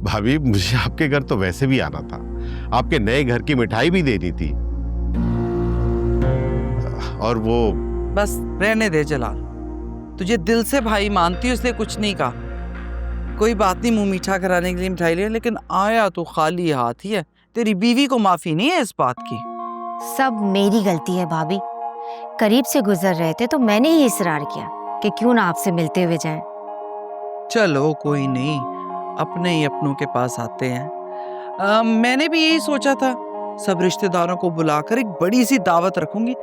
भाभी मुझे आपके घर तो वैसे भी आना था, आपके नए घर की मिठाई भी देनी थी। और वो बस रहने दे जलाल, तुझे दिल से भाई मानती हूँ इसलिए कुछ नहीं कहा। कोई बात नहीं, मुंह मीठा कराने के लिए मिठाई ले, लेकिन आया तो खाली हाथ ही है। तेरी बीवी को माफी नहीं है इस बात की। सब मेरी गलती है भाभी, करीब से गुजर रहे थे तो मैंने ही इसरार किया कि क्यों ना आपसे मिलते हुए जाएं। चलो कोई नहीं, अपने ही अपनों के पास आते हैं। मैंने भी यही सोचा था, सब रिश्तेदारों को बुलाकर एक बड़ी सी दावत रखूंगी,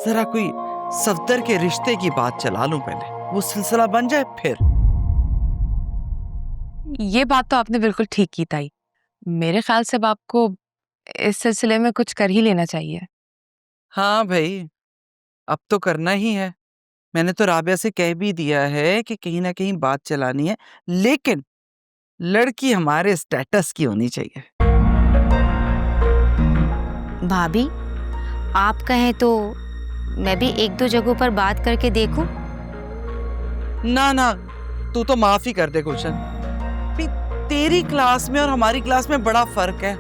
जरा कोई सफदर के रिश्ते की बात चला लूं पहले, वो सिलसिला बन जाए फिर। ये बात तो आपने बिल्कुल ठीक की ताई। मेरे ख्याल से अब आपको इस सिलसिले में कुछ कर ही लेना चाहिए। हाँ भाई, अब तो करना ही है। मैंने तो राबिया से कह भी दिया है कि कहीं ना कहीं बात चलानी है, लेकिन लड़की हमारे स्टेटस की होनी चाहिए। भाभी आप कहें तो मैं भी एक दो जगहों पर बात करके देखूं। ना ना, तू तो माफ ही कर दे गुलशन। भी तेरी क्लास में और हमारी क्लास में बड़ा फर्क है।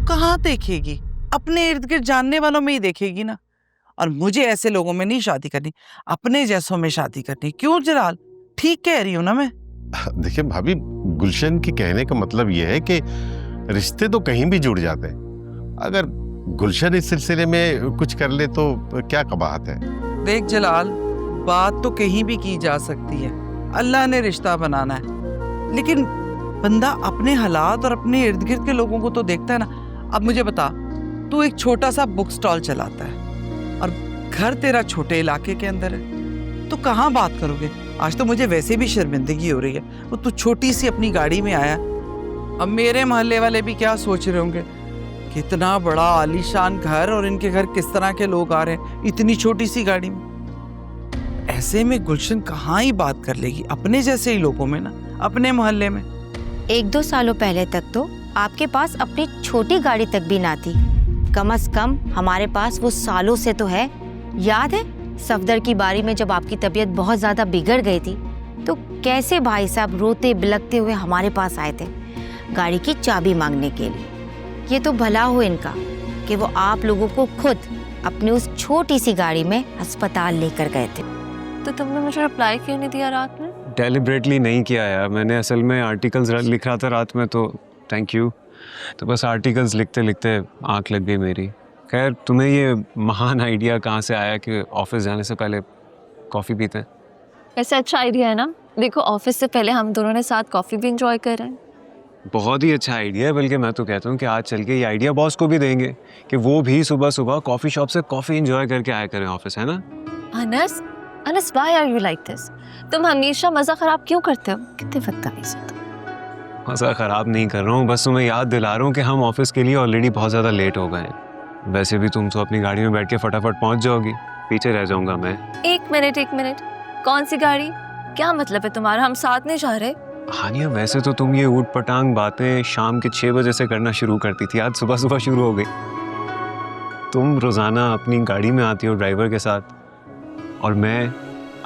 कहाँ देखेगी, अपने इर्द गिर्द जानने वालों में ही देखेगी ना। और मुझे ऐसे लोगों में नहीं शादी करनी, अपने जैसों में शादी करनी। क्यों जलाल, ठीक कह रही हूँ ना मैं? देखिए भाभी, गुलशन के कहने का मतलब यह है कि रिश्ते तो कहीं भी जुड़ जाते हैं। अगर गुलशन इस सिलसिले में कुछ कर ले तो क्या कबाहत है। देख जलाल, बात तो कहीं भी की जा सकती है, अल्लाह ने रिश्ता बनाना है, लेकिन बंदा अपने हालात और अपने इर्द गिर्द के लोगों को तो देखता है ना। अब मुझे बता, तू एक छोटा सा बुक स्टॉल चलाता है और घर तेरा छोटे इलाके के अंदर है, तो कहाँ बात करोगे? आज तो मुझे वैसे भी शर्मिंदगी हो रही है। वो तू छोटी सी अपनी गाड़ी में आया, अब मेरे मोहल्ले वाले भी क्या सोच रहे होंगे, कितना बड़ा आलीशान घर और इनके घर किस तरह के लोग आ रहे हैं इतनी छोटी सी गाड़ी में। ऐसे में गुलशन कहाँ ही बात कर लेगी अपने जैसे ही लोगों में ना, अपने मोहल्ले में। एक दो सालों पहले तक तो आपके पास अपनी छोटी गाड़ी तक भी ना थी, कम से कम हमारे पास वो सालों से तो है। याद है सफदर की बारी में जब आपकी तबीयत बहुत ज्यादा बिगड़ गई थी तो कैसे भाई साहब रोते बिलखते हुए हमारे पास आए थे गाड़ी की चाबी मांगने के लिए। ये तो भला हो इनका कि वो आप लोगों को खुद अपनी उस छोटी सी गाड़ी में अस्पताल लेकर गए थे। तो तुमने मुझे रिप्लाई क्यों नहीं दिया रात में? डेलिब्रेटली नहीं किया यार, मैंने असल में आर्टिकल्स लिख रहा था रात में, तो थैंक यू। तो बस आर्टिकल्स लिखते लिखते आंख लग गई मेरी। खैर, तुम्हें ये महान आइडिया कहाँ से आया कि ऑफिस जाने से पहले कॉफ़ी पीते हैं? ऐसा अच्छा आइडिया है ना। देखो, ऑफिस से पहले हम दोनों ने साथ कॉफ़ी भी इंजॉय कर रहे हैं। बहुत ही अच्छा आइडिया है, बल्कि मैं तो कहता हूँ कि आज चल के ये आइडिया बॉस को भी देंगे कि वो भी सुबह सुबह कॉफ़ी शॉप से कॉफ़ी इंजॉय करके आया करें ऑफिस, है ना? Anas, Anas, why are you like this? तुम हमेशा मजा खराब क्यों करते हो? कितने बदतमीज हो तुम। मज़ा ख़राब नहीं कर रहा हूँ, बस तुम्हें याद दिला रहा हूँ कि हम ऑफिस के लिए ऑलरेडी बहुत ज़्यादा लेट हो गए हैं। वैसे भी तुम तो अपनी गाड़ी में बैठ के फटाफट पहुँच जाओगी, पीछे रह जाऊँगा मैं। एक मिनट, कौन सी गाड़ी? क्या मतलब है तुम्हारा? हम साथ नहीं जा रहे? हानिया, वैसे तो तुम ये ऊट पटांग बातें शाम के 6 बजे से करना शुरू करती थी, आज सुबह सुबह शुरू हो गई। तुम रोज़ाना अपनी गाड़ी में आती हो ड्राइवर के साथ, और मैं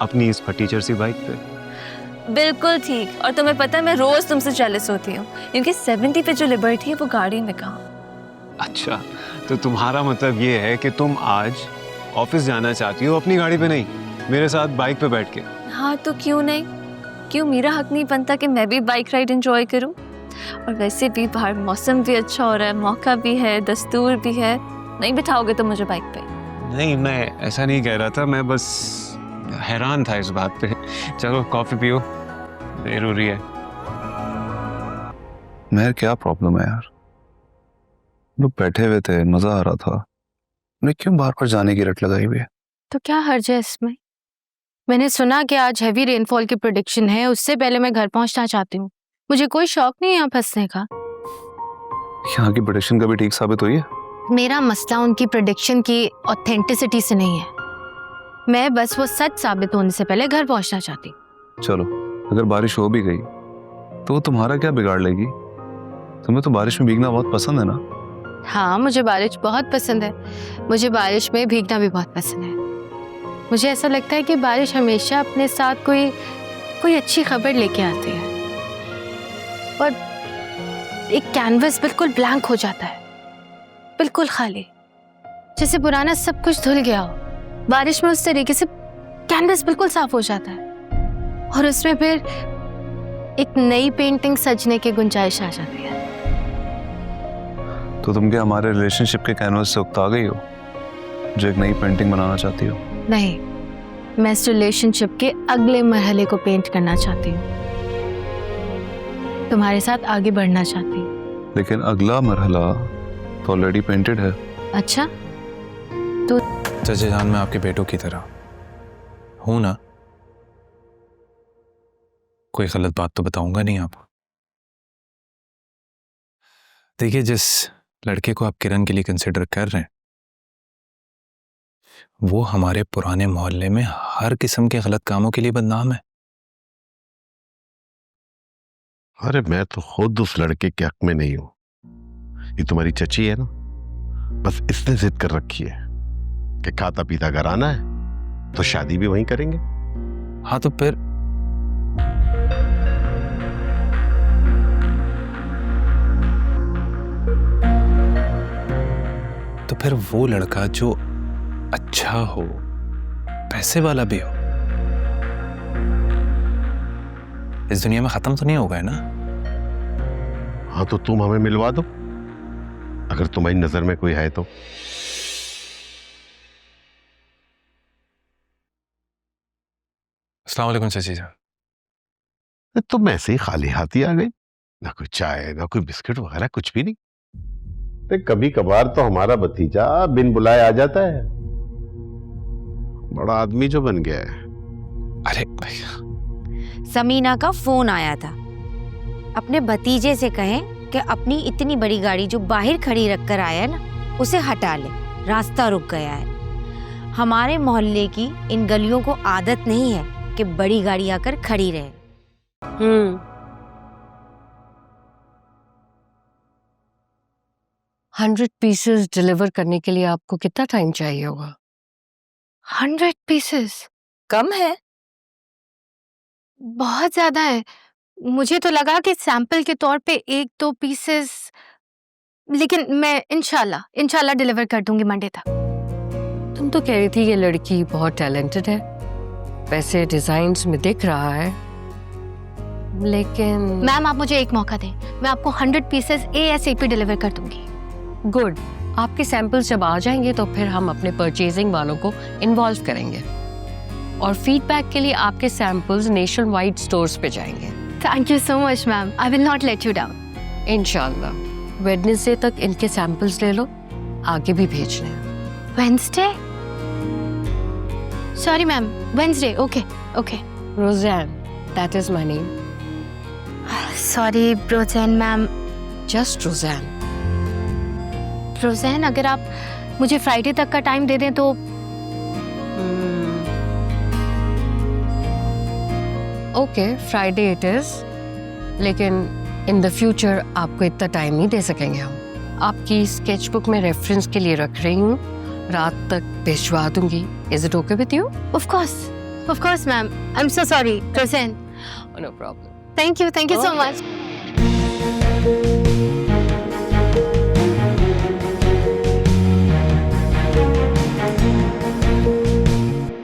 अपनी इस फटीचर सी बाइक पे। बिल्कुल ठीक। और तुम्हें पता है मैं रोज तुमसे जेलस होती हूँ, क्योंकि 70 पे जो लिबर्टी है वो गाड़ी में कहाँ। अच्छा, तो तुम्हारा मतलब ये है कि तुम आज ऑफिस जाना चाहती हो अपनी गाड़ी पे नहीं, मेरे साथ बाइक पे बैठ के? हाँ, तो क्यों नहीं? क्यों मेरा हक नहीं बनता कि मैं भी बाइक राइड एंजॉय करूँ? और वैसे भी बाहर मौसम भी अच्छा हो रहा है, मौका भी है, दस्तूर भी है। नहीं बिठाओगे तो मुझे बाइक पे? नहीं, मैं ऐसा नहीं कह रहा था, मैं बस हैरान था इस बात पे। चलो कॉफी पियो, देर हो रही है। मेहर, क्या प्रॉब्लम है यार? लोग बैठे हुए थे, मजा आ रहा था, उन्हें क्यों बार बार जाने की रट लगाई हुई है? तो क्या हर्ज है इसमें? मैंने सुना कि आज हैवी रेनफॉल की प्रेडिक्शन है, उससे पहले मैं घर पहुंचना चाहती हूँ। मुझे कोई शौक नहीं है यहाँ फंसने का। यहाँ की प्रेडिक्शन कभी ठीक साबित हुई है? मेरा मसला उनकी प्रेडिक्शन की ऑथेंटिसिटी से नहीं है, मैं बस वो सच साबित होने से पहले घर पहुंचना चाहती हूँ। चलो, अगर बारिश हो भी गई तो वो तुम्हारा क्या बिगाड़ लेगी? तुम्हें तो बारिश में भीगना बहुत पसंद है ना? हाँ, मुझे बारिश बहुत पसंद है, मुझे बारिश में भीगना भी बहुत पसंद है। मुझे ऐसा लगता है कि बारिश हमेशा अपने साथ कोई अच्छी खबर लेके आती है। और एक कैनवस बिल्कुल ब्लैंक हो जाता है, बिल्कुल खाली, जैसे पुराना सब कुछ धुल गया हो। बारिश में उस तरीके से कैनवस बिल्कुल साफ हो जाता है और उसमें फिर एक नई पेंटिंग सजने की गुंजाइश आ जाती है। तो तुम क्या हमारे रिलेशनशिप के कैनवस से उकता गई हो जो एक नई पेंटिंग बनाना चाहती हो? नहीं, मैं इस रिलेशनशिप के अगले मरहले को पेंट करना चाहती हूँ, तुम्हारे साथ आगे बढ़ना चाहती हूँ। लेकिन अगला मरहला तो ऑलरेडी पेंटेड है। अच्छा, चाचा जान, मैं आपके बेटों की तरह हूं ना, कोई गलत बात तो बताऊंगा नहीं आपको। देखिए, जिस लड़के को आप किरण के लिए कंसिडर कर रहे हैं, वो हमारे पुराने मोहल्ले में हर किस्म के गलत कामों के लिए बदनाम है। अरे मैं तो खुद उस लड़के के हक में नहीं हूं। ये तुम्हारी चची है ना, बस इसने जिद कर रखी है कि खाता पीता घर आना है तो शादी भी वहीं करेंगे। हाँ, तो फिर वो लड़का जो अच्छा हो, पैसे वाला भी हो, इस दुनिया में खत्म तो नहीं होगा, है ना? हाँ, तो तुम हमें मिलवा दो अगर तुम्हारी नजर में कोई है तो। अस्सलाम वालेकुम चाची जान। तुम ऐसे ही खाली हाथ ही आ गई, ना कोई चाय ना कोई बिस्किट वगैरह कुछ भी नहीं। कभी कभार तो हमारा भतीजा बिन बुलाए आ जाता है, बड़ा आदमी जो बन गया है। अरे समीना का फोन आया था, अपने भतीजे से कहें कि अपनी इतनी बड़ी गाड़ी जो बाहर खड़ी रखकर आया है ना, उसे हटा ले, रास्ता रुक गया है। हमारे मोहल्ले की इन गलियों को आदत नहीं है कि बड़ी गाड़ी आकर खड़ी रहे। 100 पीसेस डिलीवर करने के लिए आपको कितना टाइम चाहिए होगा? 100 पीसेस कम है? बहुत ज्यादा है। मुझे तो लगा कि सैंपल के तौर पे 1-2 पीसेस, लेकिन मैं इंशाल्लाह डिलीवर कर दूंगी मंडे तक। तुम तो कह रही थी ये लड़की बहुत टैलेंटेड है, वैसे डिजाइन्स में दिख रहा है, लेकिन मैम आप मुझे एक मौका दें, मैं आपको 100 पीसेस ASAP डिलीवर कर दूंगी। गुड, आपके सैंपल्स जब आ जाएंगे तो फिर हम अपने परचेजिंग वालों को इन्वॉल्व करेंगे और फीडबैक के लिए आपके सैंपल्स नेशन वाइड स्टोर्स पे जाएंगे। Thank you so much ma'am, I will not let you down. इंशाल्लाह वेडनेसडे तक इनके सैंपल्स ले लो, आगे भी भेजने हैं। Wednesday? Sorry ma'am, Wednesday. Okay. Rozanne, that is my name. Sorry Rozanne ma'am. Just Rozanne. Rozanne, अगर आप मुझे फ्राइडे तक का टाइम दे दें तो। ओके, फ्राइडे इट इज, लेकिन इन द फ्यूचर आपको इतना टाइम नहीं दे सकेंगे हम। आपकी स्केचबुक में रेफरेंस के लिए रख रही हूँ, रात तक भिजवा दूंगी। Is it okay with you? Of course ma'am, I am so sorry Rozanne. No problem. Thank you so much.